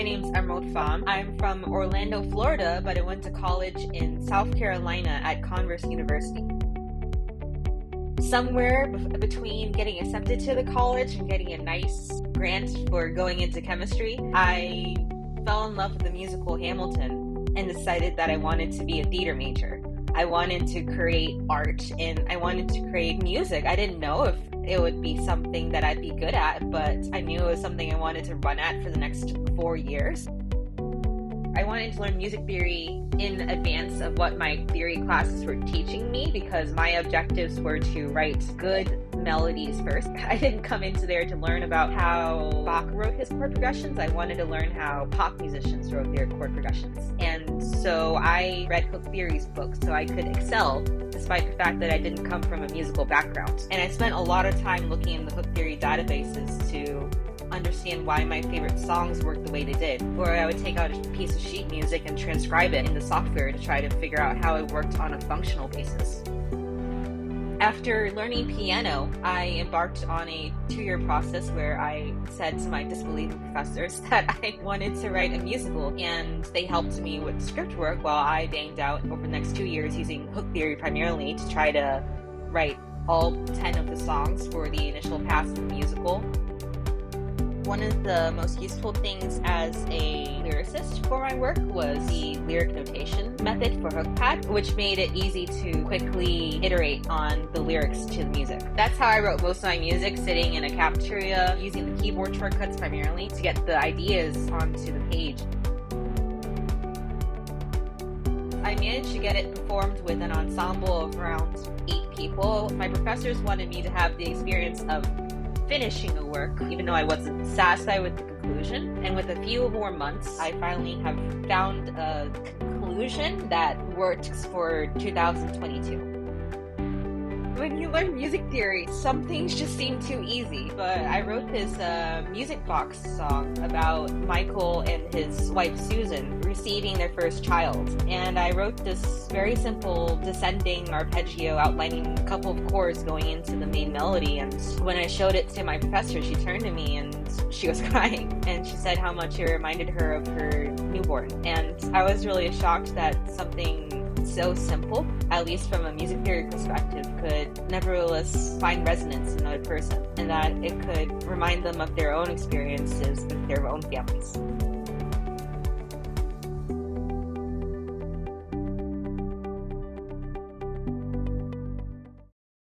my name's Emerald Pham. I'm from Orlando, Florida, but I went to college in South Carolina at Converse University. Somewhere between getting accepted to the college and getting a nice grant for going into chemistry, I fell in love with the musical Hamilton and decided that I wanted to be a theater major. I wanted to create art and I wanted to create music. I didn't know if it would be something that I'd be good at, but I knew it was something I wanted to run at for the next 4 years. I wanted to learn music theory in advance of what my theory classes were teaching me because my objectives were to write good melodies first. I didn't come into there to learn about how Bach wrote his chord progressions. I wanted to learn how pop musicians wrote their chord progressions. And so I read Hooktheory's book so I could excel despite the fact that I didn't come from a musical background. And I spent a lot of time looking in the Hooktheory databases to understand why my favorite songs worked the way they did. Or I would take out a piece of sheet music and transcribe it in the software to try to figure out how it worked on a functional basis. After learning piano, I embarked on a 2-year process where I said to my disbelieving professors that I wanted to write a musical, and they helped me with script work while I banged out over the next 2 years using Hooktheory primarily to try to write all 10 of the songs for the initial pass of the musical. One of the most useful things as a lyricist for my work was the lyric notation method for Hookpad, which made it easy to quickly iterate on the lyrics to the music. That's how I wrote most of my music, sitting in a cafeteria, using the keyboard shortcuts primarily to get the ideas onto the page. I managed to get it performed with an ensemble of around 8 people. My professors wanted me to have the experience of finishing a work, even though I wasn't satisfied with the conclusion. And with a few more months, I finally have found a conclusion that works for 2022. When you learn music theory, some things just seem too easy. But I wrote this music box song about Michael and his wife Susan receiving their first child. And I wrote this very simple descending arpeggio outlining a couple of chords going into the main melody. And when I showed it to my professor, she turned to me and she was crying. And she said how much it reminded her of her newborn. And I was really shocked that something so simple, at least from a music theory perspective, could nevertheless find resonance in another person, and that it could remind them of their own experiences with their own families.